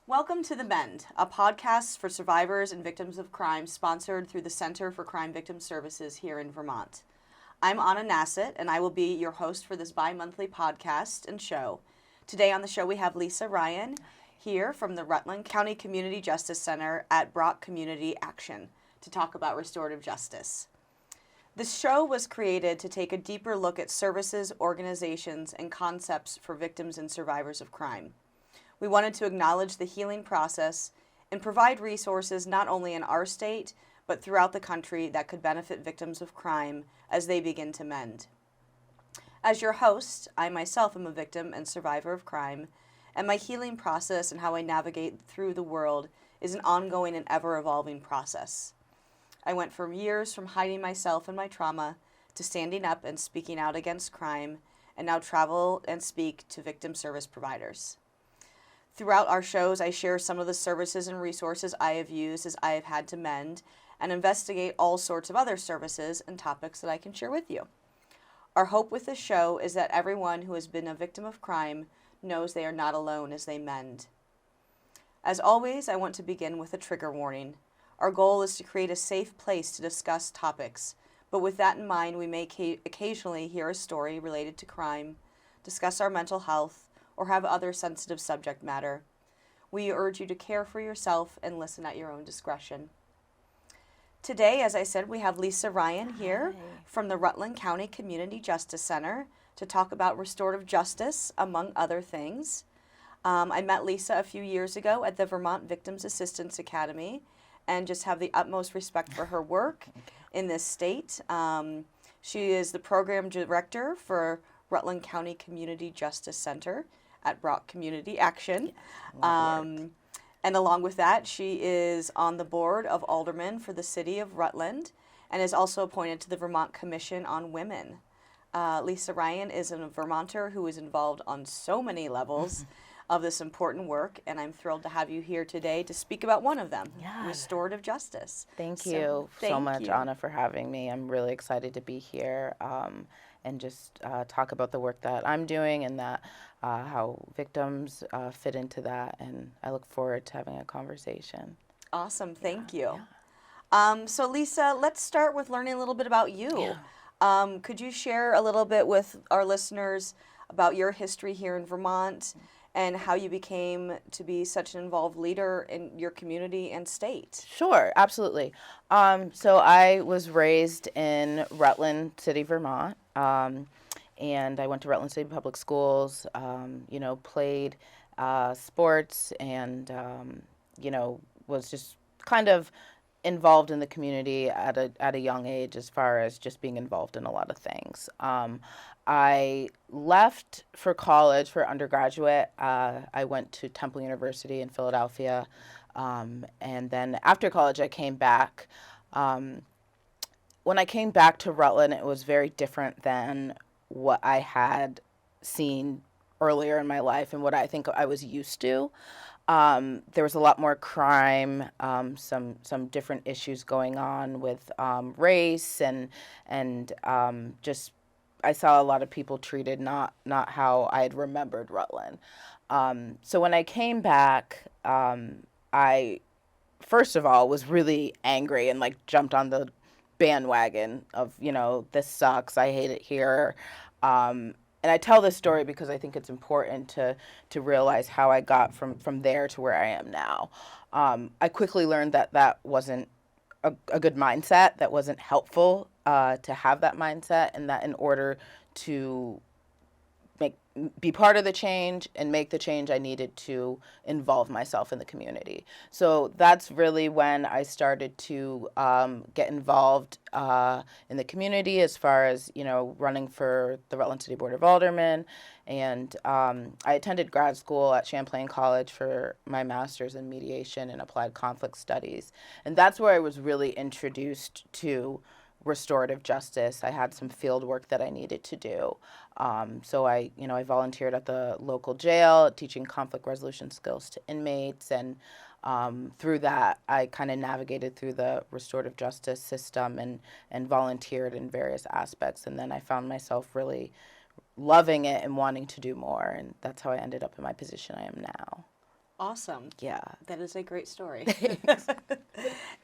Welcome to the MEND, a podcast for survivors and victims of crime sponsored through the Center for Crime Victim Services here in Vermont. I'm Anna Nassett, and I will be your host for this bi-monthly podcast and show. Today on the show we have Lisa Ryan here from the Rutland County Community Justice Center at Brock Community Action to talk about restorative justice. This show was created to take a deeper look at services, organizations, and concepts for victims and survivors of crime. We wanted to acknowledge the healing process and provide resources not only in our state, but throughout the country that could benefit victims of crime as they begin to mend. As your host, I myself am a victim and survivor of crime, and my healing process and how I navigate through the world is an ongoing and ever-evolving process. I went from years from hiding myself and my trauma to standing up and speaking out against crime, and now travel and speak to victim service providers. Throughout our shows, I share some of the services and resources I have used as I have had to mend and investigate all sorts of other services and topics that I can share with you. Our hope with this show is that everyone who has been a victim of crime knows they are not alone as they mend. As always, I want to begin with a trigger warning. Our goal is to create a safe place to discuss topics, but with that in mind, we may occasionally hear a story related to crime, discuss our mental health, or have other sensitive subject matter. We urge you to care for yourself and listen at your own discretion. Today, as I said, we have Lisa Ryan here from the Rutland County Community Justice Center to talk about restorative justice, among other things. I met Lisa a few years ago at the Vermont Victims Assistance Academy and just have the utmost respect for her work in this state. She is the program director for Rutland County Community Justice Center at Brock Community Action. And along with that, she is on the board of aldermen for the city of Rutland and is also appointed to the Vermont Commission on Women. Lisa Ryan is a Vermonter who is involved on so many levels of this important work, and I'm thrilled to have you here today to speak about one of them, restorative justice. Thank you so much, Anna, for having me. I'm really excited to be here and just talk about the work that I'm doing and that how victims fit into that, and I look forward to having a conversation. Awesome, thank you. So Lisa, let's start with learning a little bit about you. Could you share a little bit with our listeners about your history here in Vermont and how you became to be such an involved leader in your community and state? Sure, absolutely. So I was raised in Rutland City, Vermont, and I went to Rutland City Public Schools, played sports and, was just kind of involved in the community at a young age as far as just being involved in a lot of things. I left for college, for undergraduate. I went to Temple University in Philadelphia, and then after college I came back. When I came back to Rutland, it was very different than what I had seen earlier in my life and what I think I was used to. There was a lot more crime, some different issues going on with race and just I saw a lot of people treated not how I had remembered Rutland. So when I came back, I first of all was really angry and jumped on the bandwagon of this sucks, I hate it here. And I tell this story because I think it's important to realize how I got from there to where I am now. I quickly learned that wasn't a good mindset, that wasn't helpful to have that mindset, and that in order to be part of the change and make the change, I needed to involve myself in the community. So that's really when I started to get involved in the community as far as, running for the Rutland City Board of Aldermen. And I attended grad school at Champlain College for my master's in mediation and applied conflict studies. And that's where I was really introduced to restorative justice. I had some field work that I needed to do. So I volunteered at the local jail, teaching conflict resolution skills to inmates, and through that, I kind of navigated through the restorative justice system and volunteered in various aspects. And then I found myself really loving it and wanting to do more, and that's how I ended up in my position I am now. Awesome. Yeah. That is a great story.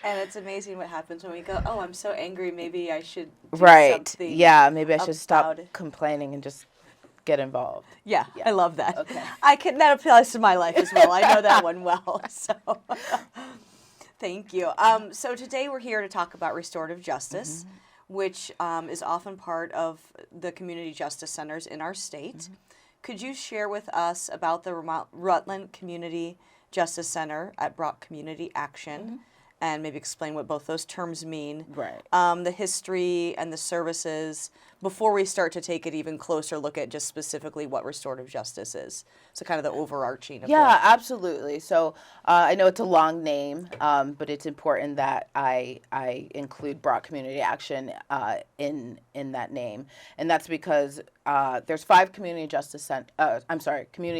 And it's amazing what happens when we go, oh, I'm so angry, maybe I should do Right. something Yeah, maybe I should stop about it. complaining and just get involved. Yeah, Yeah. I love that. Okay. That applies to my life as well. I know that one well. So thank you. So today we're here to talk about restorative justice, which is often part of the community justice centers in our state. Could you share with us about the Rutland Community Justice Center at Brock Community Action, and maybe explain what both those terms mean, Right. the history and the services, before we start to take it even closer look at just specifically what restorative justice is? So kind of the overarching of Yeah, absolutely. So I know it's a long name, but it's important that I include Brock Community Action in that name, and that's because there's 5 community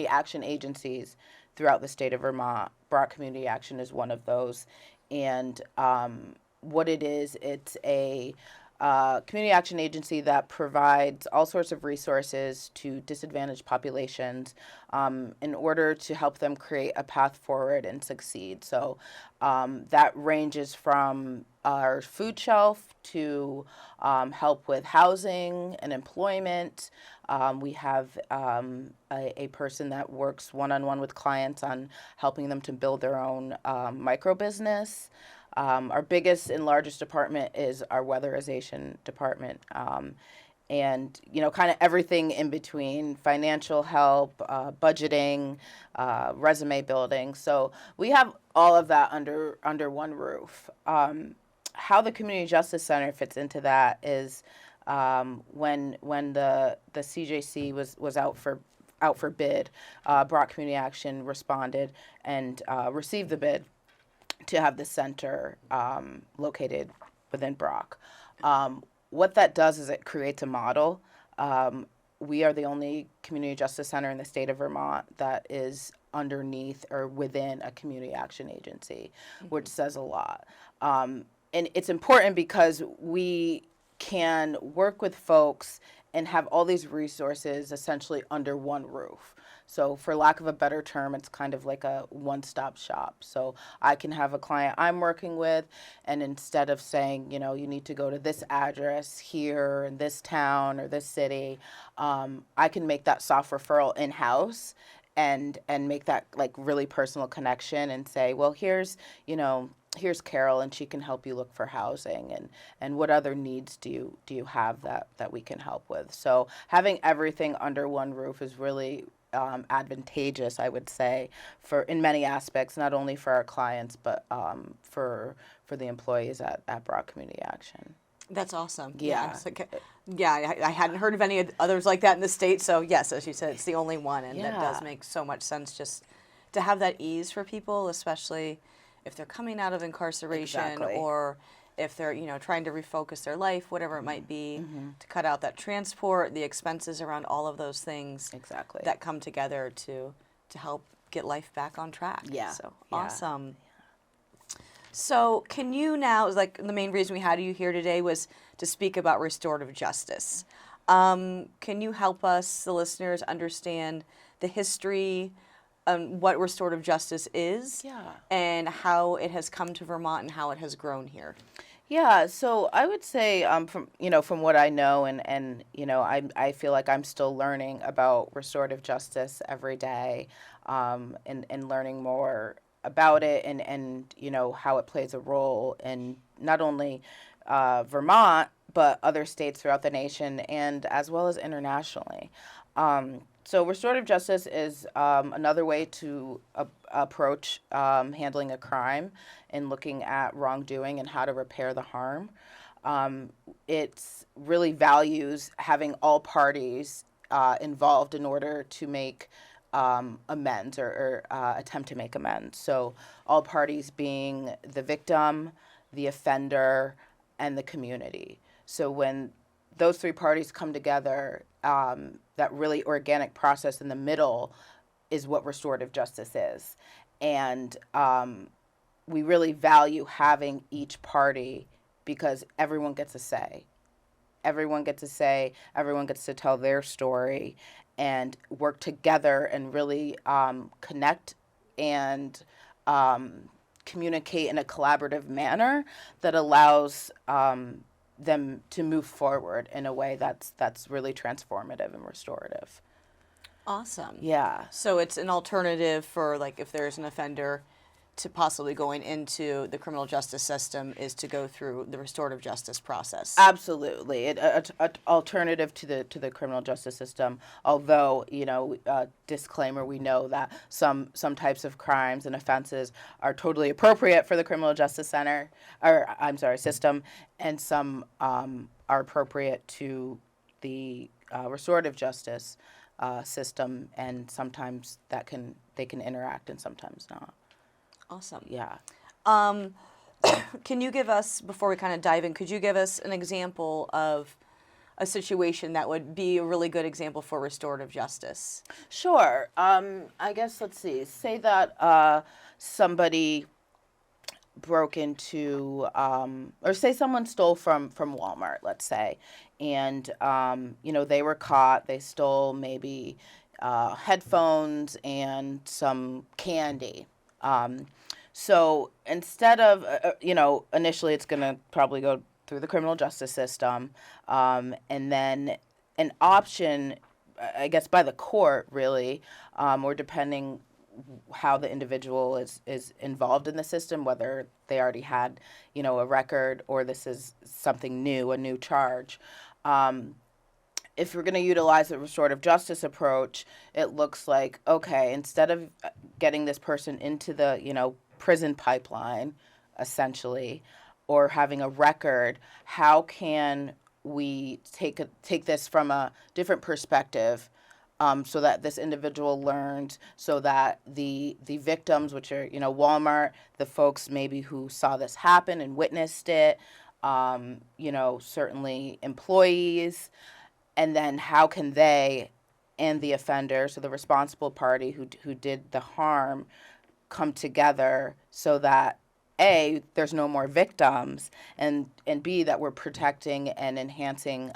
action agencies throughout the state of Vermont. Brock Community Action is one of those, and what it is, it's a community action agency that provides all sorts of resources to disadvantaged populations in order to help them create a path forward and succeed. So that ranges from our food shelf to help with housing and employment. We have a person that works one-on-one with clients on helping them to build their own micro business. Our biggest and largest department is our weatherization department. And, kind of everything in between: financial help, budgeting, resume building. So we have all of that under one roof. How the Community Justice Center fits into that is when the CJC was out for bid, Brock Community Action responded and received the bid to have the center located within Brock. What that does is it creates a model. We are the only community justice center in the state of Vermont that is underneath or within a community action agency, which says a lot. And it's important because we can work with folks and have all these resources essentially under one roof. So for lack of a better term, it's kind of like a one-stop shop. So I can have a client I'm working with, and instead of saying, you need to go to this address here in this town or this city, I can make that soft referral in-house and make that like really personal connection and say, well, here's Carol, and she can help you look for housing, and what other needs do you have that we can help with. So having everything under one roof is really advantageous, I would say, in many aspects, not only for our clients, but for the employees at Brock Community Action. That's awesome. Yeah. I hadn't heard of any others like that in the state. So yes, as you said, it's the only one, and that Yeah. does make so much sense, just to have that ease for people, especially if they're coming out of incarceration. Exactly. Or if they're trying to refocus their life, whatever it might be, to cut out that transport, the expenses around all of those things. Exactly. That come together to help get life back on track. Yeah. So Yeah. awesome. So can you now, like the main reason we had you here today was to speak about restorative justice. Can you help us, the listeners, understand the history, what restorative justice is, and how it has come to Vermont and how it has grown here? Yeah, so I would say from what I know, and I feel like I'm still learning about restorative justice every day, and learning more about it, and how it plays a role in not only Vermont but other states throughout the nation, and as well as internationally. So restorative justice is another way to approach handling a crime and looking at wrongdoing and how to repair the harm. It really values having all parties involved in order to make amends or attempt to make amends. So all parties being the victim, the offender, and the community. So when those 3 parties come together, that really organic process in the middle is what restorative justice is. And we really value having each party because everyone gets a say. Everyone gets a say, everyone gets to tell their story and work together and really connect and communicate in a collaborative manner that allows them to move forward in a way that's really transformative and restorative. Awesome. Yeah. So it's an alternative for, like, if there's an offender to possibly going into the criminal justice system is to go through the restorative justice process. Absolutely, a alternative to the criminal justice system. Although, disclaimer, we know that some types of crimes and offenses are totally appropriate for the criminal justice system, and some are appropriate to the restorative justice system, and sometimes they can interact and sometimes not. Awesome. Yeah. Can you give us, before we kind of dive in, could you give us an example of a situation that would be a really good example for restorative justice? Sure. I guess, let's see. Say that somebody broke into, or say someone stole from Walmart, let's say, and, they were caught. They stole maybe headphones and some candy. So instead of, initially it's going to probably go through the criminal justice system, and then an option, I guess, by the court, really, or depending how the individual is involved in the system, whether they already had, a record or this is something new, a new charge. If we're going to utilize the restorative justice approach, it looks like, okay, instead of getting this person into the, prison pipeline, essentially, or having a record, how can we take this from a different perspective, so that this individual learned, so that the victims, which are, Walmart, the folks maybe who saw this happen and witnessed it, certainly employees, and then how can they and the offender, so the responsible party who did the harm, come together so that A, there's no more victims, and B, that we're protecting and enhancing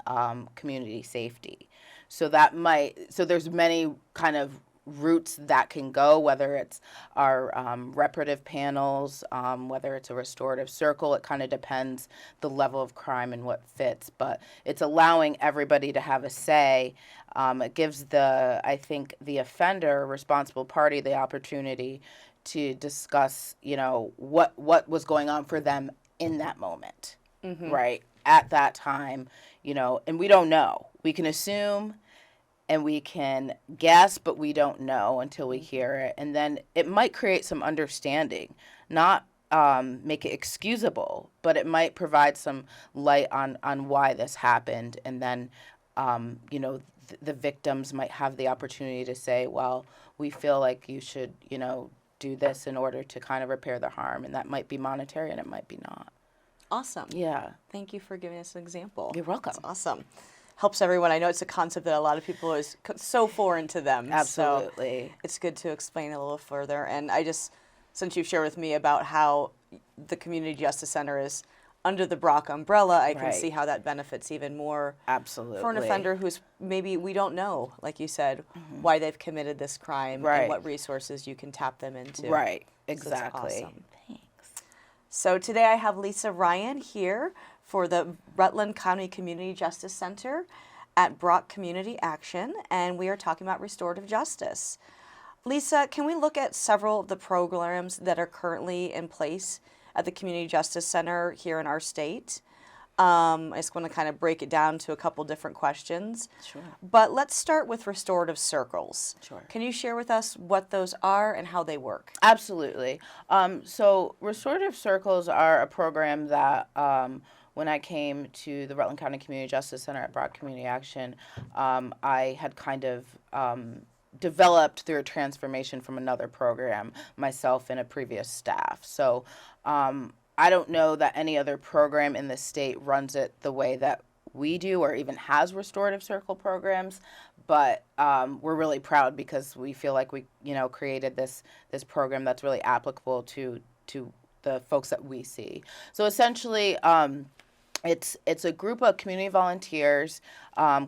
community safety. So there's many kind of routes that can go, whether it's our reparative panels, whether it's a restorative circle. It kind of depends the level of crime and what fits, but it's allowing everybody to have a say. It gives I think the offender, responsible party, the opportunity to discuss, what was going on for them in that moment, right? At that time, and we don't know. We can assume and we can guess, but we don't know until we hear it. And then it might create some understanding, not make it excusable, but it might provide some light on why this happened. And then, the victims might have the opportunity to say, well, we feel like you should, do this in order to kind of repair the harm. And that might be monetary and it might be not. Awesome. Yeah. Thank you for giving us an example. You're welcome. That's awesome. Helps everyone. I know it's a concept that a lot of people is so foreign to them. Absolutely. So it's good to explain a little further. And since you've shared with me about how the Community Justice Center is under the Brock umbrella, I can see how that benefits even more. Absolutely. For an offender who's maybe we don't know, like you said, why they've committed this crime and what resources you can tap them into. Right. Exactly. So awesome. Thanks. So today I have Lisa Ryan here for the Rutland County Community Justice Center at Brock Community Action, and we are talking about restorative justice. Lisa, can we look at several of the programs that are currently in place at the Community Justice Center here in our state? I just want to kind of break it down to a couple different questions. Sure. But let's start with restorative circles. Sure. Can you share with us what those are and how they work? Absolutely. So restorative circles are a program that when I came to the Rutland County Community Justice Center at Brock Community Action, I had kind of developed through a transformation from another program myself and a previous staff. So I don't know that any other program in the state runs it the way that we do or even has restorative circle programs, but we're really proud because we feel like we created this program that's really applicable to the folks that we see. So essentially, it's a group of community volunteers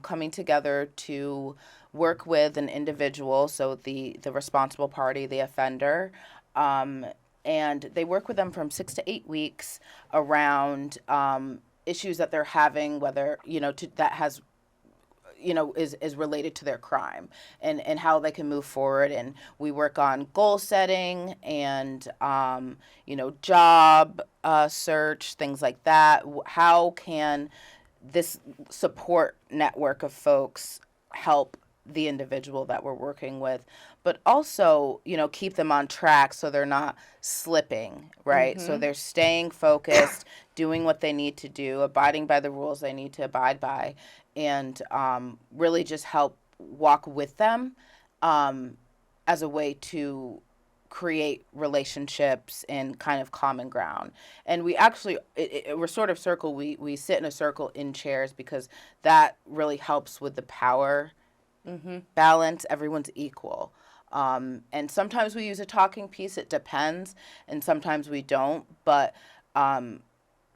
coming together to work with an individual, so the responsible party, the offender, and they work with them from 6 to 8 weeks around issues that they're having, whether, that has, is related to their crime, and how they can move forward. And we work on goal setting and, job search, things like that. How can this support network of folks help the individual that we're working with, but also, keep them on track so they're not slipping, right? So they're staying focused, doing what they need to do, abiding by the rules they need to abide by, and really just help walk with them as a way to create relationships and kind of common ground. And we actually, Restorative Circle, we sit in a circle in chairs because that really helps with the power balance. Everyone's equal. And sometimes we use a talking piece. It depends. And sometimes we don't. But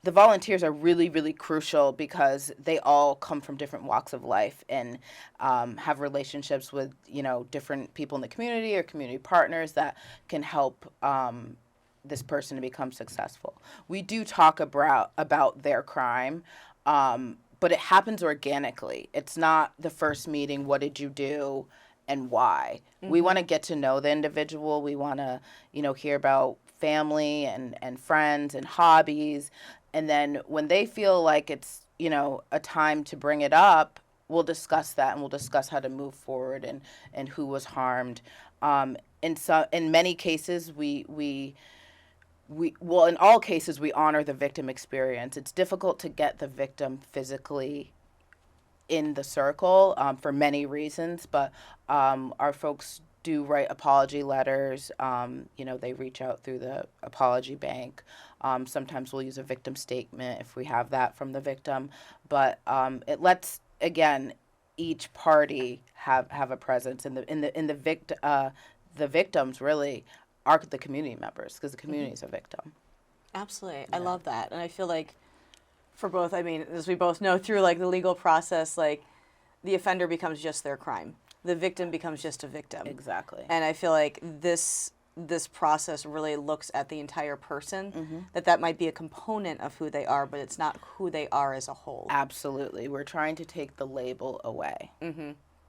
the volunteers are really, really crucial because they all come from different walks of life and have relationships with, different people in the community or community partners that can help this person to become successful. We do talk about their crime, but it happens organically. It's not the first meeting, what did you do and why? We want to get to know the individual. We want to, hear about family and friends and hobbies. And then when they feel like it's, a time to bring it up, we'll discuss that, and we'll discuss how to move forward and who was harmed. In many cases, in all cases, we honor the victim experience. It's difficult to get the victim physically in the circle for many reasons, but our folks do write apology letters. They reach out through the apology bank. Sometimes we'll use a victim statement if we have that from the victim, but it lets, again, each party have a presence. The victims really are the community members because the community is a victim. Absolutely. Yeah. I love that. And I feel like for both, as we both know, through the legal process, the offender becomes just their crime. The victim becomes just a victim. Exactly. And I feel like this process really looks at the entire person, that might be a component of who they are, but it's not who they are as a whole. Absolutely. We're trying to take the label away.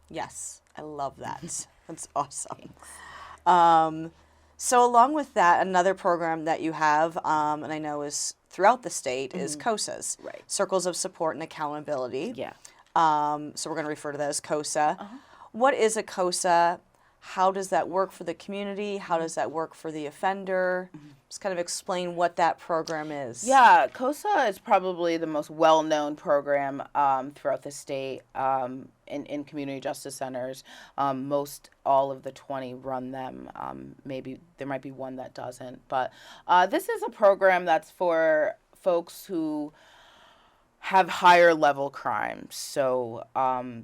Yes. I love that. That's awesome. So along with that, another program that you have, and I know is throughout the state, is COSAs. Right. Circles of Support and Accountability. Yeah. So we're going to refer to that as COSA. What is a COSA? How does that work for the community? How does that work for the offender? Just kind of explain what that program is. Yeah, COSA is probably the most well-known program throughout the state in community justice centers. Most all of the 20 run them. Maybe there might be one that doesn't. But this is a program that's for folks who have higher level crimes. So,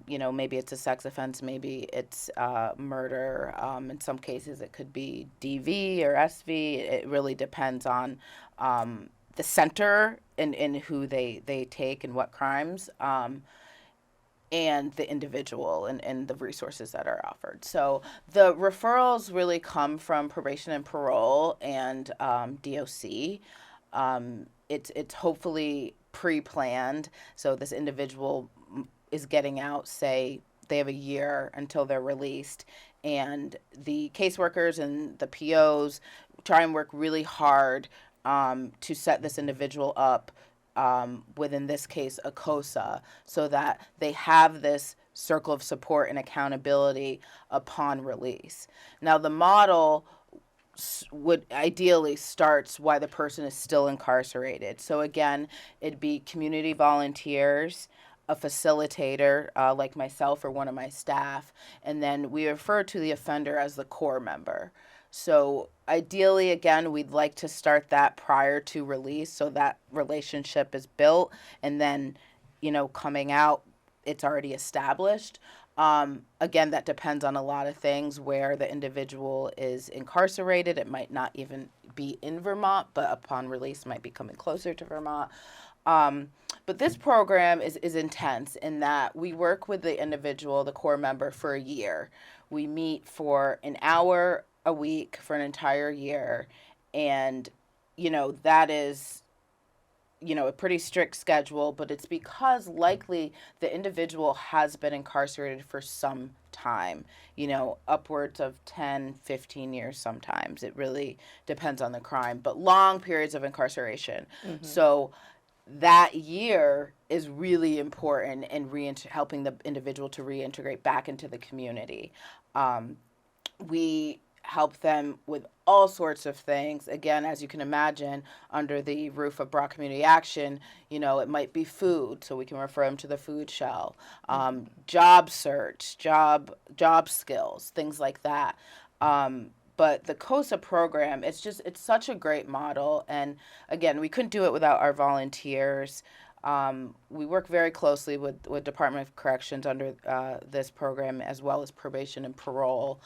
maybe it's a sex offense, maybe it's murder. In some cases, it could be DV or SV. It really depends on the center and who they take and what crimes, and the individual and the resources that are offered. So the referrals really come from probation and parole and DOC. It's hopefully pre-planned, so this individual is getting out, say they have a year until they're released, and the caseworkers and the POs try and work really hard to set this individual up with, in this case, a COSA, so that they have this circle of support and accountability upon release. Now, the model would ideally starts while the person is still incarcerated. So again, it'd be community volunteers, a facilitator like myself or one of my staff, and then we refer to the offender as the core member. So ideally, again, we'd like to start that prior to release so that relationship is built, and then, coming out, it's already established. Again, that depends on a lot of things. Where the individual is incarcerated, it might not even be in Vermont, but upon release might be coming closer to Vermont. But this program is intense in that we work with the individual, the core member, for a year. We meet for an hour a week for an entire year. And, that is, a pretty strict schedule, but it's because likely the individual has been incarcerated for some time, upwards of 10, 15 years sometimes. It really depends on the crime, but long periods of incarceration. Mm-hmm. So that year is really important in helping the individual to reintegrate back into the community. We help them with all sorts of things. Again, as you can imagine, under the roof of Brock Community Action, it might be food, so we can refer them to the food shell, job search, job skills, things like that. But the COSA program, it's such a great model. And again, we couldn't do it without our volunteers. We work very closely with Department of Corrections under this program, as well as probation and parole.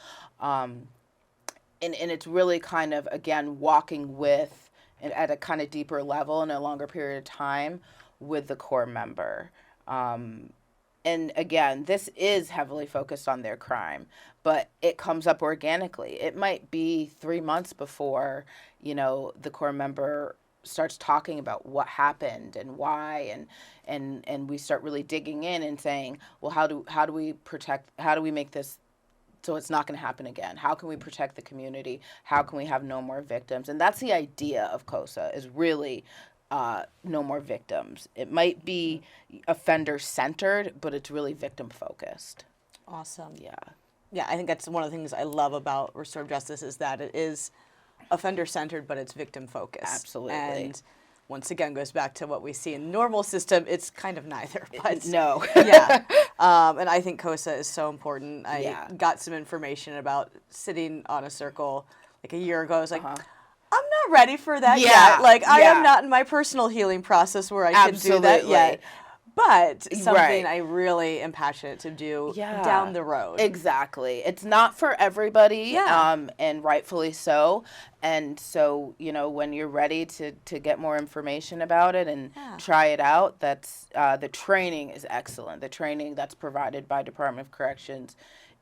And it's really kind of, again, walking with, at a kind of deeper level in a longer period of time with the core member. And again, this is heavily focused on their crime, but it comes up organically. It might be 3 months before, the core member starts talking about what happened and why, and we start really digging in and saying, well, how do we make this so it's not going to happen again? How can we protect the community? How can we have no more victims? And that's the idea of COSA, is really no more victims. It might be offender-centered, but it's really victim-focused. Awesome. Yeah. Yeah, I think that's one of the things I love about restorative justice, is that it is offender-centered, but it's victim-focused. Absolutely. And once again, goes back to what we see in the normal system. It's kind of neither. But no. Yeah. And I think COSA is so important. I got some information about sitting on a circle like a year ago. I was like, I'm not ready for that yet. Like, I am not in my personal healing process where I can do that yet. But something I really am passionate to do down the road. Exactly. It's not for everybody, and rightfully so. And so, when you're ready to get more information about it and try it out, that's the training is excellent. The training that's provided by Department of Corrections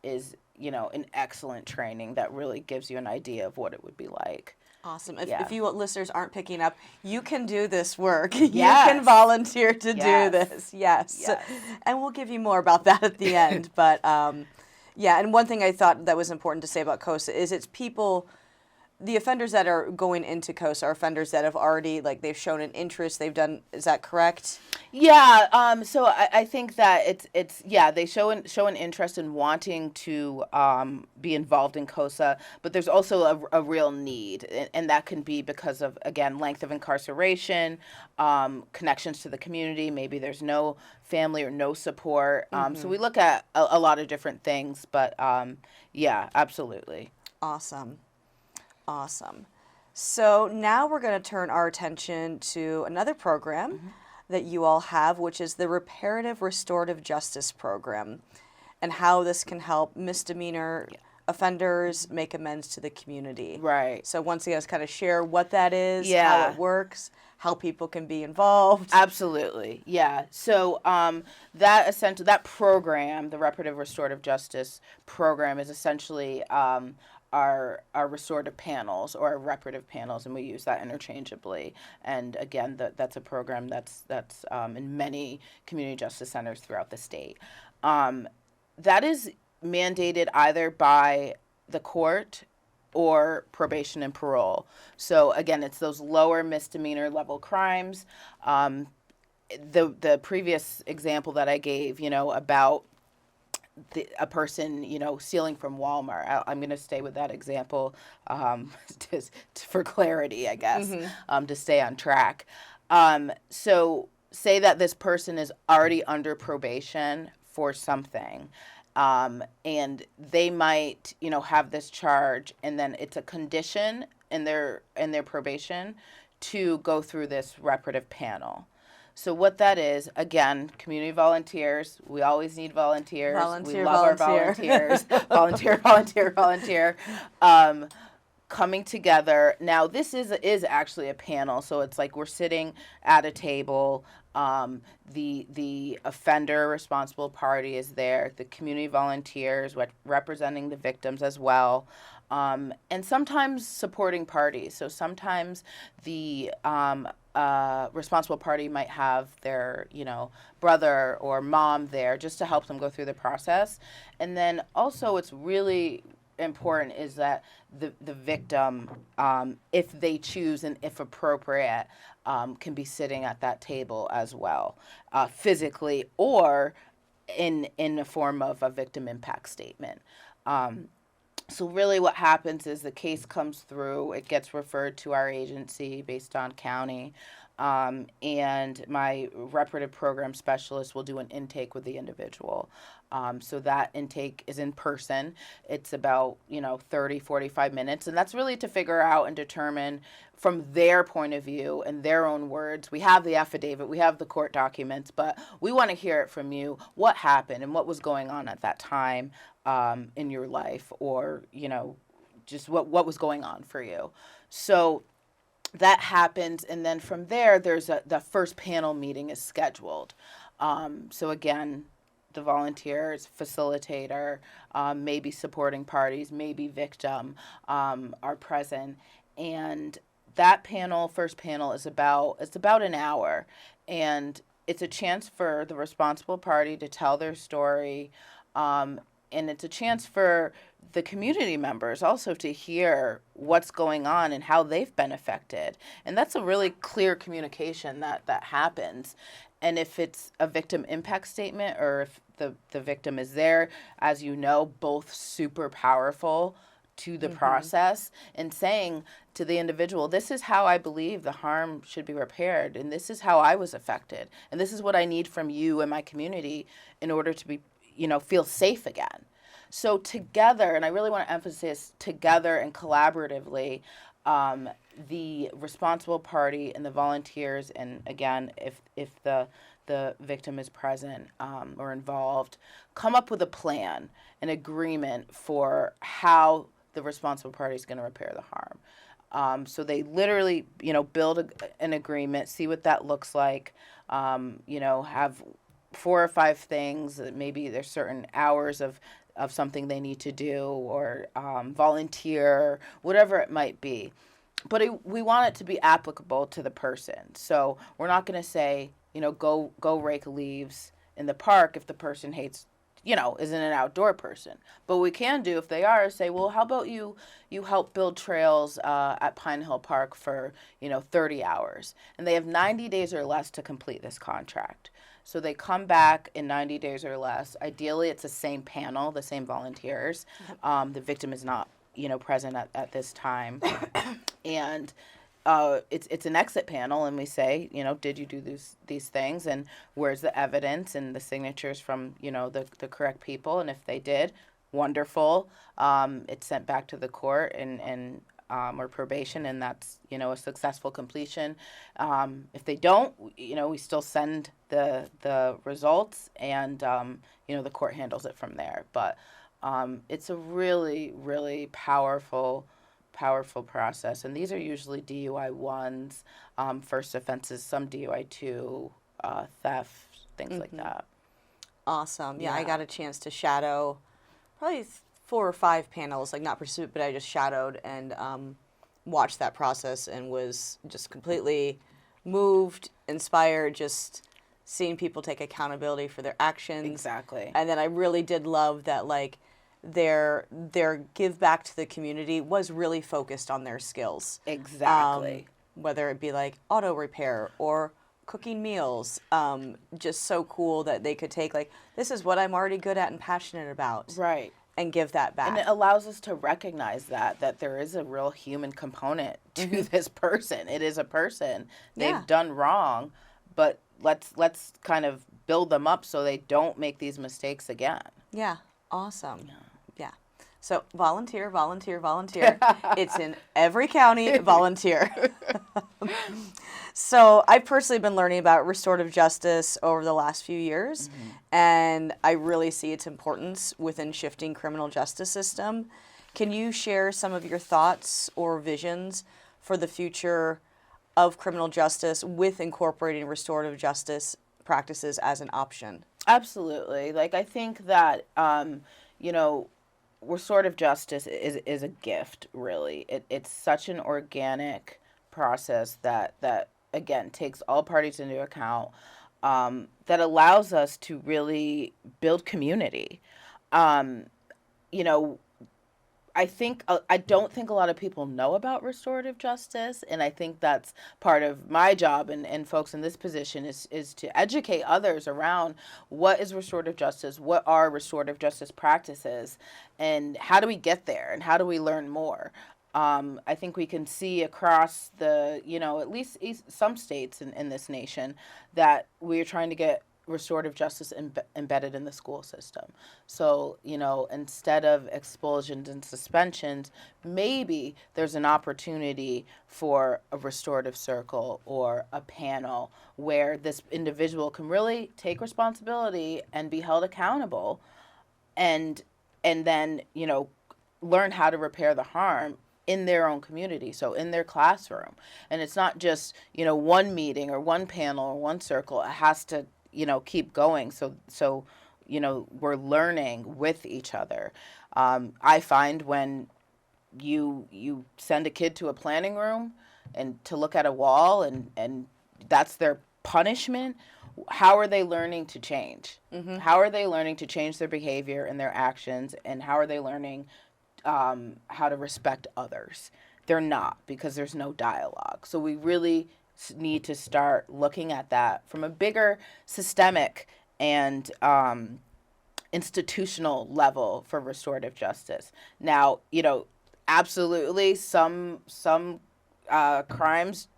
is, an excellent training that really gives you an idea of what it would be like. Awesome. If you listeners aren't picking up, you can do this work. Yes. You can volunteer to do this. Yes. And we'll give you more about that at the end. But, and one thing I thought that was important to say about COSA is it's people, the offenders that are going into COSA are offenders that have already, they've shown an interest, they've done, is that correct? Yeah, so I think that it's they show an interest in wanting to be involved in COSA, but there's also a real need, and that can be because of, again, length of incarceration, connections to the community, maybe there's no family or no support, so we look at a lot of different things, but absolutely. Awesome. So now we're going to turn our attention to another program that you all have, which is the Reparative Restorative Justice Program, and how this can help misdemeanor offenders make amends to the community. Right. So once again, let's kind of share what that is, how it works, how people can be involved. Absolutely. Yeah. So that program, the Reparative Restorative Justice Program, is essentially our restorative panels or our reparative panels, and we use that interchangeably. And again, that's a program that's in many community justice centers throughout the state. That is mandated either by the court or probation and parole. So again, it's those lower misdemeanor level crimes. The previous example that I gave, about a person, stealing from Walmart. I'm going to stay with that example for clarity, I guess, to stay on track. So say that this person is already under probation for something, and they might, have this charge, and then it's a condition in their probation to go through this reparative panel. So what that is, again, community volunteers. We always need volunteers. We love our volunteers. Volunteer. coming together. Now, this is actually a panel, so it's like we're sitting at a table. The offender responsible party is there. The community volunteers representing the victims as well. And sometimes supporting parties. So sometimes the responsible party might have their, brother or mom there just to help them go through the process. And then also what's really important is that the victim, if they choose and if appropriate, can be sitting at that table as well, physically or in the form of a victim impact statement. So really what happens is the case comes through, it gets referred to our agency based on county, and my reparative program specialist will do an intake with the individual. So that intake is in person. It's about, 30, 45 minutes, and that's really to figure out and determine from their point of view and their own words. We have the affidavit, we have the court documents, but we want to hear it from you. What happened and what was going on at that time in your life, or, just what was going on for you. So that happens, and then from there, the first panel meeting is scheduled. So again, the volunteers, facilitator, maybe supporting parties, maybe victim are present, and that first panel is about an hour, and it's a chance for the responsible party to tell their story, and it's a chance for the community members also to hear what's going on and how they've been affected. And that's a really clear communication that happens. And if it's a victim impact statement or if the victim is there, as you know, both super powerful to the process, and saying to the individual, this is how I believe the harm should be repaired, and this is how I was affected, and this is what I need from you and my community in order to be, feel safe again. So together, and I really want to emphasize together and collaboratively, the responsible party and the volunteers, and again, if the victim is present or involved, come up with a plan, an agreement for how the responsible party is going to repair the harm. So they literally, build an agreement, see what that looks like, have 4 or 5 things. Maybe there's certain hours of something they need to do, or volunteer, whatever it might be. But we want it to be applicable to the person. So we're not going to say, go rake leaves in the park if the person hates, isn't an outdoor person. But what we can do if they are, say, well, how about you help build trails at Pine Hill Park for, 30 hours. And they have 90 days or less to complete this contract. So they come back in 90 days or less. Ideally, it's the same panel, the same volunteers. The victim is not, present at this time. And it's an exit panel, and we say, did you do these things, and where's the evidence and the signatures from, the correct people, and if they did, wonderful. It's sent back to the court and or probation, and that's, a successful completion. If they don't, we still send the results, and, the court handles it from there. But it's a really, really powerful process. And these are usually DUI 1s, first offenses, some DUI 2, theft, things like that. Awesome. Yeah, I got a chance to shadow probably 4 or 5 panels, like not pursuit, but I just shadowed and watched that process and was just completely moved, inspired, just seeing people take accountability for their actions. Exactly. And then I really did love that, like, their give back to the community was really focused on their skills. Exactly. Whether it be like auto repair or cooking meals, just so cool that they could take, like, this is what I'm already good at and passionate about. Right. And give that back. And it allows us to recognize that there is a real human component to this person. It is a person. They've done wrong, but let's kind of build them up so they don't make these mistakes again. Yeah. Awesome. Yeah. So volunteer. It's in every county, volunteer. So I've personally been learning about restorative justice over the last few years, and I really see its importance within shifting criminal justice system. Can you share some of your thoughts or visions for the future of criminal justice with incorporating restorative justice practices as an option? Absolutely. Like, I think that, you know, restorative justice is a gift, really. It's such an organic process that again, takes all parties into account, that allows us to really build community. Um, you know, I don't think a lot of people know about restorative justice, and I think that's part of my job and folks in this position is to educate others around what is restorative justice, what are restorative justice practices, and how do we get there, and how do we learn more. I think we can see across the, at least some states in this nation, that we're trying to get restorative justice embedded in the school system. So, instead of expulsions and suspensions, maybe there's an opportunity for a restorative circle or a panel where this individual can really take responsibility and be held accountable, and then, learn how to repair the harm in their own community, so in their classroom. And it's not just, one meeting or one panel or one circle. It has to, keep going. So we're learning with each other. I find when you send a kid to a planning room and to look at a wall, and that's their punishment, how are they learning to change? Mm-hmm. How are they learning to change their behavior and their actions? And how are they learning how to respect others? They're not, because there's no dialogue. So we really need to start looking at that from a bigger systemic and institutional level for restorative justice. Now, absolutely, some crimes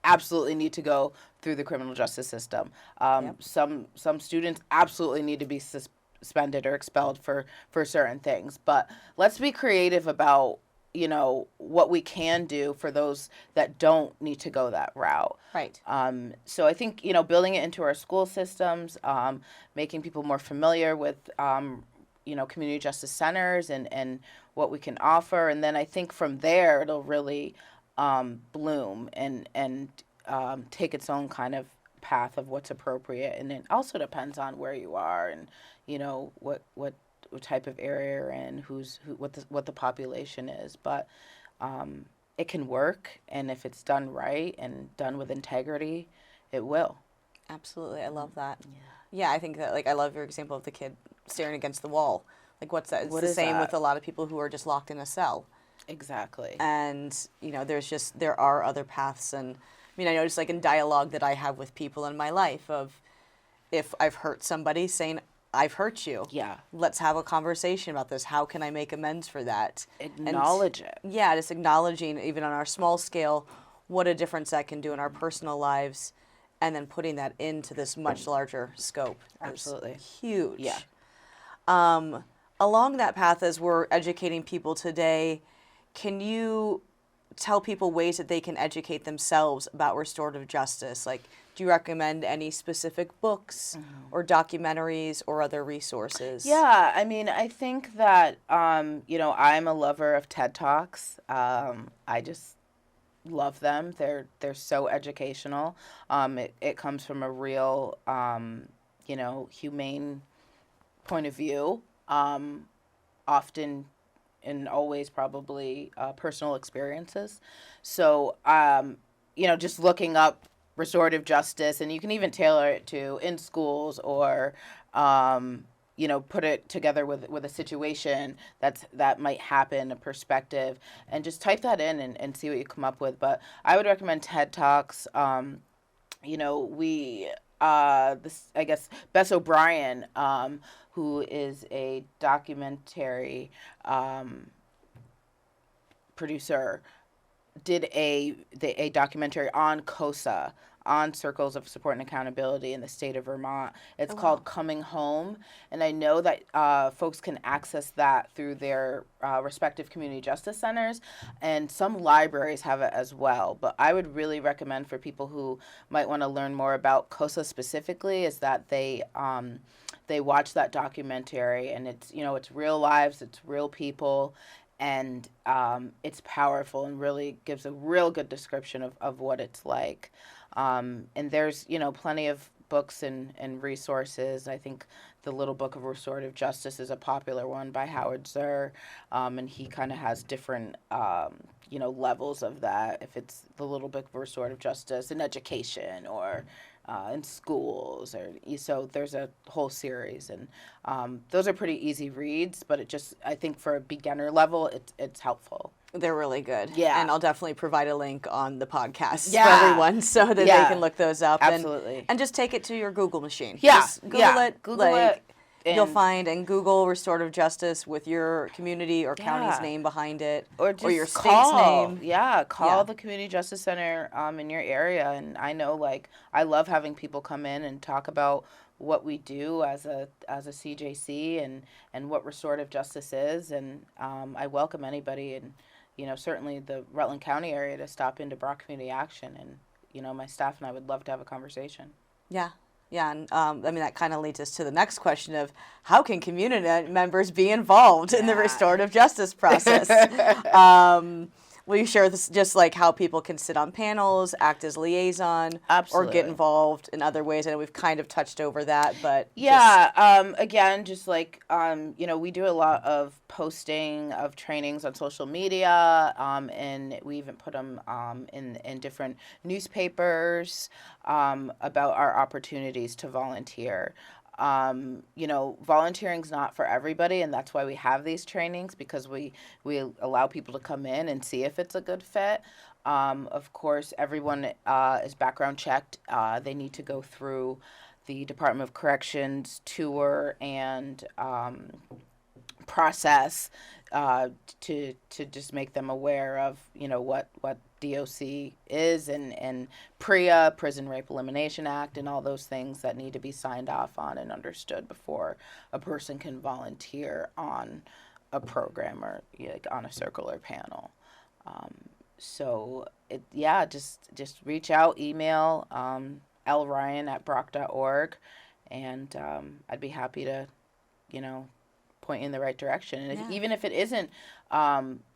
absolutely need to go through the criminal justice system. Yep. Some students absolutely need to be suspended or expelled for certain things. But let's be creative about, what we can do for those that don't need to go that route. Right. So I think, building it into our school systems, making people more familiar with, community justice centers and what we can offer. And then I think from there, it'll really bloom and take its own kind of path of what's appropriate. And it also depends on where you are and, what type of area you're in, what the population is. But it can work, and if it's done right and done with integrity, it will. Absolutely. I love that. Yeah, I think that, I love your example of the kid staring against the wall. What's that? It's the same with a lot of people who are just locked in a cell. Exactly. And, there are other paths. And, I notice, in dialogue that I have with people in my life, of if I've hurt somebody, saying, I've hurt you. Yeah. Let's have a conversation about this. How can I make amends for that? Acknowledge it. Yeah, just acknowledging, even on our small scale, what a difference that can do in our personal lives, and then putting that into this much larger scope. Absolutely. Huge. Yeah. Along that path, as we're educating people today, can you tell people ways that they can educate themselves about restorative justice? Do you recommend any specific books or documentaries or other resources? Yeah, I think that, I'm a lover of TED Talks. I just love them. They're so educational. It comes from a real, humane point of view, often and always probably personal experiences. So, just looking up restorative justice, and you can even tailor it to in schools or, put it together with a situation that might happen, a perspective, and just type that in and see what you come up with. But I would recommend TED Talks. Bess O'Brien, who is a documentary producer, did a documentary on COSA, on Circles of Support and Accountability in the state of Vermont. It's called Coming Home, and I know that folks can access that through their respective community justice centers, and some libraries have it as well. But I would really recommend for people who might want to learn more about COSA specifically is that they watch that documentary, and it's, it's real lives, it's real people, and it's powerful and really gives a real good description of what it's like. And there's, plenty of books and resources. I think the Little Book of Restorative Justice is a popular one by Howard Zur, and he kind of has different, levels of that. If it's the Little Book of Restorative Justice in education or in schools, or so there's a whole series, and those are pretty easy reads. But I think for a beginner level, it's helpful. They're really good. Yeah. And I'll definitely provide a link on the podcast Yeah. for everyone so that they can look those up. Absolutely. And just take it to your Google machine. Yeah. Just Google it. Google it. You'll find and Google restorative justice with your community or county's name behind it. Or your state's name. Yeah. Call the Community Justice Center in your area. And I know, I love having people come in and talk about what we do as a CJC and what restorative justice is. And I welcome anybody and, certainly the Rutland County area to stop into Brock Community Action. And, my staff and I would love to have a conversation. Yeah. Yeah, and that kind of leads us to the next question of how can community members be involved in the restorative justice process? Will you share this, just like how people can sit on panels, act as liaison, Absolutely. or get involved in other ways? I know we've kind of touched over that, but again, just like we do a lot of posting of trainings on social media, and we even put them in different newspapers about our opportunities to volunteer. Volunteering's not for everybody, and that's why we have these trainings, because we allow people to come in and see if it's a good fit. Of course, everyone is background checked. They need to go through the Department of Corrections tour and process to just make them aware of what DOC is and PREA, Prison Rape Elimination Act, and all those things that need to be signed off on and understood before a person can volunteer on a program or on a circular panel. Just reach out, email lryan@brock.org, and I'd be happy to, point you in the right direction. And even if it isn't,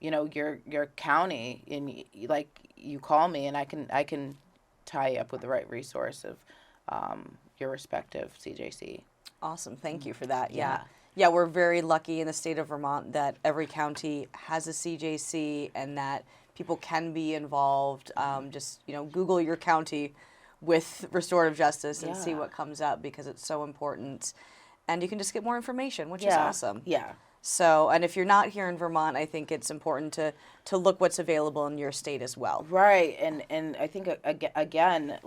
your county, and you call me, and I can tie you up with the right resource of your respective CJC. Awesome. Thank you for that. Yeah, we're very lucky in the state of Vermont that every county has a CJC and that people can be involved. Just Google your county with restorative justice and see what comes up, because it's so important. And you can just get more information, which is awesome. Yeah. So, and if you're not here in Vermont, I think it's important to look what's available in your state as well. Right. And I think, again,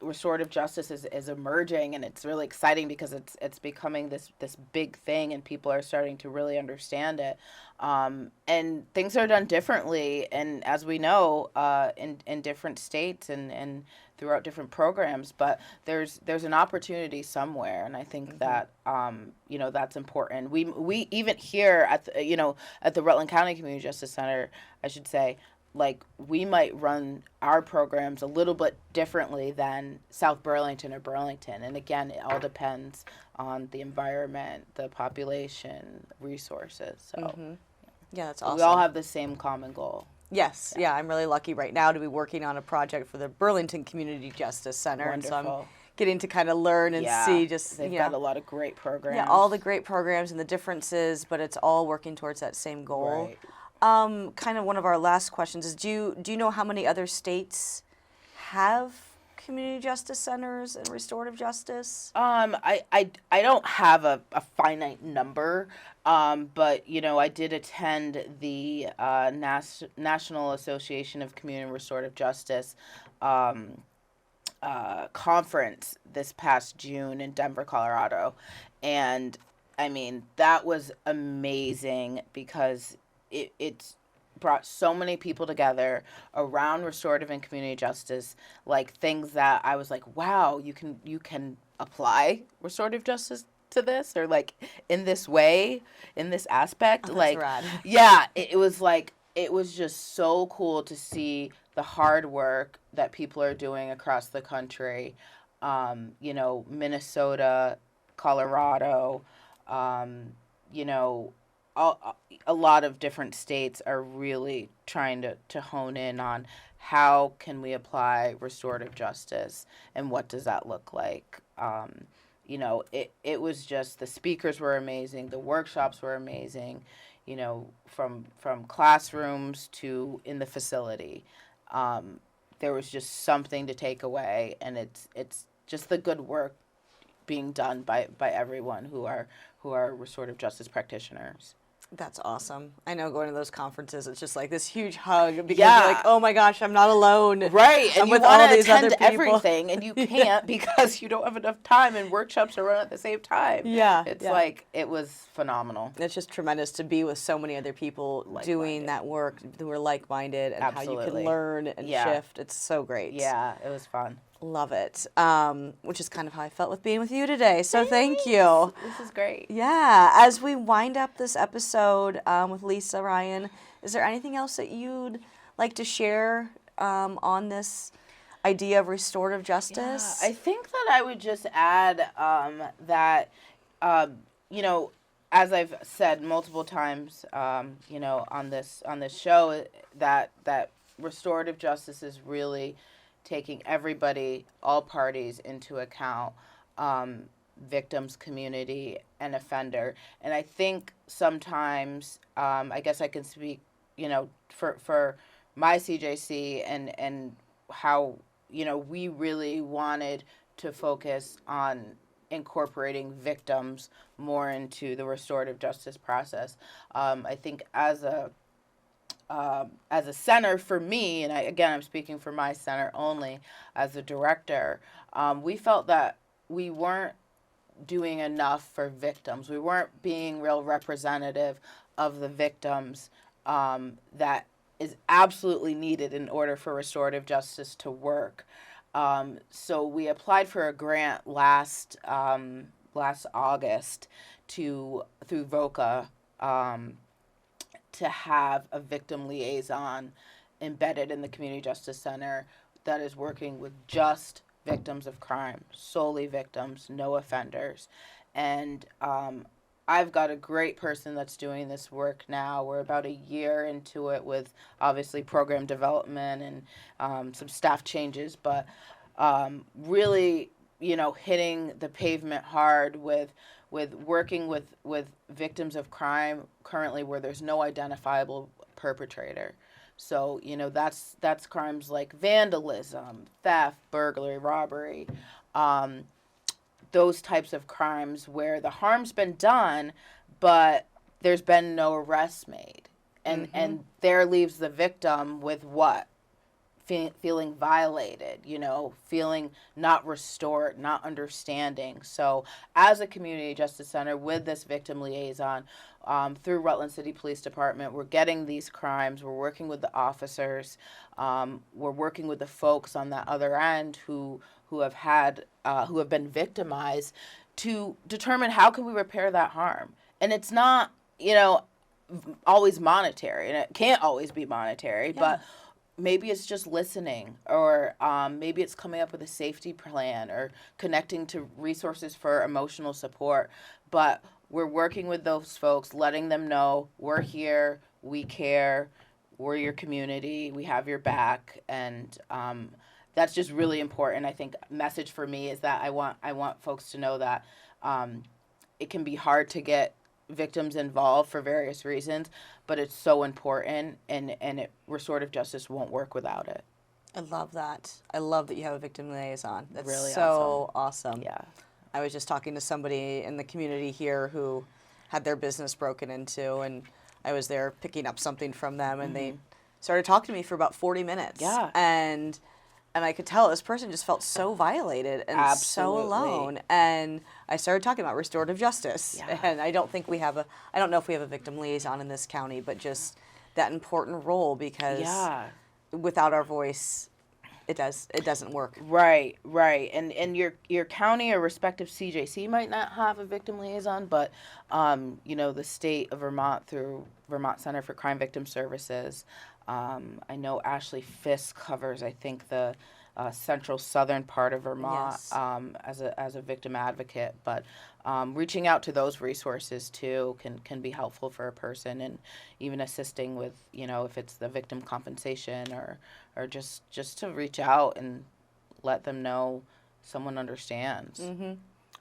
restorative justice is emerging, and it's really exciting because it's becoming this big thing, and people are starting to really understand it. And things are done differently, and as we know, in different states and throughout different programs, but there's an opportunity somewhere, and I think that that's important. We even here at the Rutland County Community Justice Center, I should say, we might run our programs a little bit differently than South Burlington or Burlington. And again, it all depends on the environment, the population, resources. So yeah, that's awesome. We all have the same common goal. Yes. Yeah, I'm really lucky right now to be working on a project for the Burlington Community Justice Center. Wonderful. And so I'm getting to kind of learn and see they've got a lot of great programs. Yeah, all the great programs and the differences, but it's all working towards that same goal. Right. Kind of one of our last questions is, do you know how many other states have community justice centers and restorative justice? I don't have a finite number, but I did attend the National Association of Community and Restorative Justice conference this past June in Denver, Colorado, and I mean that was amazing because it's brought so many people together around restorative and community justice, things that I was like, wow, you can apply restorative justice to this, or in this way, in this aspect. Oh, that's rad. Yeah, it was just so cool to see the hard work that people are doing across the country. Minnesota, Colorado, a lot of different states are really trying to hone in on how can we apply restorative justice and what does that look like. It was just, the speakers were amazing, the workshops were amazing, from classrooms to in the facility. There was just something to take away, and it's just the good work being done by everyone who are restorative justice practitioners. That's awesome. I know going to those conferences, it's just like this huge hug because Yeah. you're like, oh my gosh, I'm not alone. Right, and I'm you with want all to these attend other people. everything, and you can't because you don't have enough time, and workshops are run at the same time. Yeah, It's yeah. like, it was phenomenal. It's just tremendous to be with so many other people doing that work who are like-minded, and how you can learn and shift. It's so great. Yeah, it was fun. Love it. Which is kind of how I felt with being with you today. So thank you. This is great. Yeah. As we wind up this episode with Lisa, Ryan, is there anything else that you'd like to share on this idea of restorative justice? Yeah, I think that I would just add that, as I've said multiple times, on this show, that restorative justice is really taking everybody, all parties into account, victims, community, and offender. And I think sometimes, I guess I can speak, for my CJC and how, we really wanted to focus on incorporating victims more into the restorative justice process. I think as a center for me, and I'm speaking for my center only, as a director, we felt that we weren't doing enough for victims. We weren't being real representative of the victims that is absolutely needed in order for restorative justice to work. So we applied for a grant last August through VOCA, to have a victim liaison embedded in the Community Justice Center that is working with just victims of crime, solely victims, no offenders. And I've got a great person that's doing this work now. We're about a year into it with obviously program development and some staff changes, but really, hitting the pavement hard with working with victims of crime currently where there's no identifiable perpetrator. So, that's crimes like vandalism, theft, burglary, robbery, those types of crimes where the harm's been done, but there's been no arrests made. And there leaves the victim with what? Feeling violated, feeling not restored, not understanding. So as a community justice center with this victim liaison, through Rutland City Police Department, we're getting these crimes, we're working with the officers, we're working with the folks on that other end who have been victimized to determine how can we repair that harm. And it's not, always monetary, and it can't always be monetary, but maybe it's just listening, or maybe it's coming up with a safety plan or connecting to resources for emotional support. But we're working with those folks, letting them know we're here, we care, we're your community, we have your back. And that's just really important. I think a message for me is that I want folks to know that it can be hard to get victims involved for various reasons, but it's so important, and restorative justice won't work without it. I love that. I love that you have a victim liaison. That's really so awesome. Yeah. I was just talking to somebody in the community here who had their business broken into, and I was there picking up something from them, and they started talking to me for about 40 minutes. Yeah. And I could tell this person just felt so violated and so alone. And I started talking about restorative justice. Yeah. And I don't know if we have a victim liaison in this county, but just that important role, because without our voice, it doesn't work. Right. And your county or respective CJC might not have a victim liaison, but the state of Vermont through Vermont Center for Crime Victim Services I know Ashley Fisk covers, I think, the central southern part of Vermont Yes. as a victim advocate. But reaching out to those resources too can be helpful for a person, and even assisting with, if it's the victim compensation or just to reach out and let them know someone understands. Mm-hmm.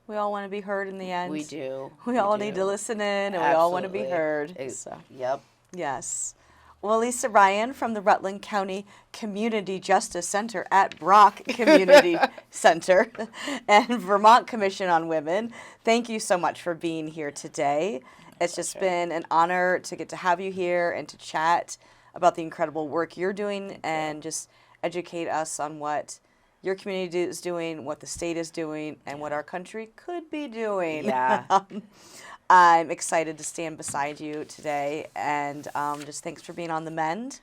We all want to be heard in the end. We do. We all need to listen in, and we all want to be heard. So. Yep. Yes. Well, Lisa Ryan from the Rutland County Community Justice Center at Brock Community Center and Vermont Commission on Women, thank you so much for being here today. It's just been an honor to get to have you here and to chat about the incredible work you're doing and just educate us on what your community is doing, what the state is doing, and what our country could be doing. Yeah. I'm excited to stand beside you today, and just thanks for being on the MEND.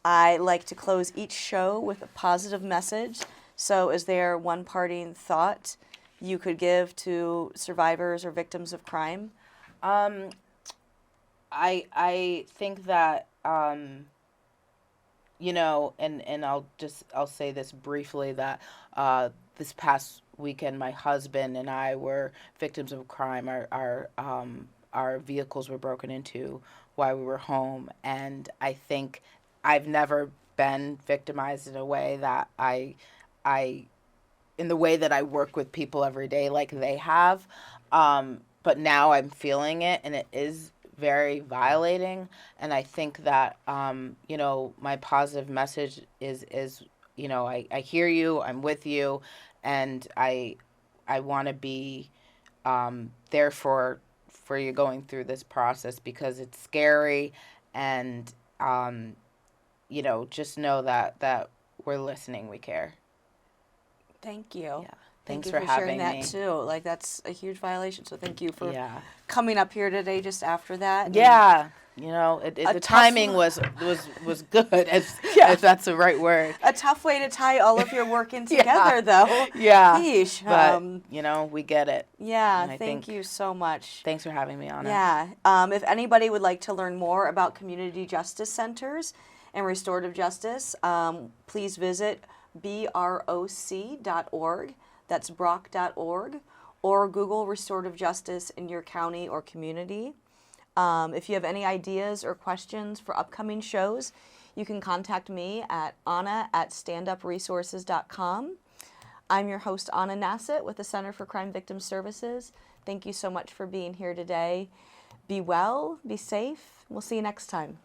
I like to close each show with a positive message. So is there one parting thought you could give to survivors or victims of crime? I think that, and I'll say this briefly, that this past weekend, my husband and I were victims of crime. Our vehicles were broken into while we were home, and I think I've never been victimized in a way that in the way that I work with people every day like they have. But now I'm feeling it, and it is very violating. And I think that, my positive message is I hear you, I'm with you, and I want to be there for you going through this process, because it's scary, and just know that we're listening, we care. Thank you. Yeah. Thank Thanks you for for having sharing me. that too. Like, that's a huge violation. So thank you for Yeah. coming up here today just after that. Yeah. The timing was good, if that's the right word. A tough way to tie all of your work in together, though. Yeah. Yeesh. But, we get it. Yeah, thank you so much. Thanks for having me on. Yeah. If anybody would like to learn more about community justice centers and restorative justice, please visit broc.org. That's brock.org. Or Google restorative justice in your county or community. If you have any ideas or questions for upcoming shows, you can contact me at anna@standupresources.com. I'm your host, Anna Nassett, with the Center for Crime Victim Services. Thank you so much for being here today. Be well, be safe. We'll see you next time.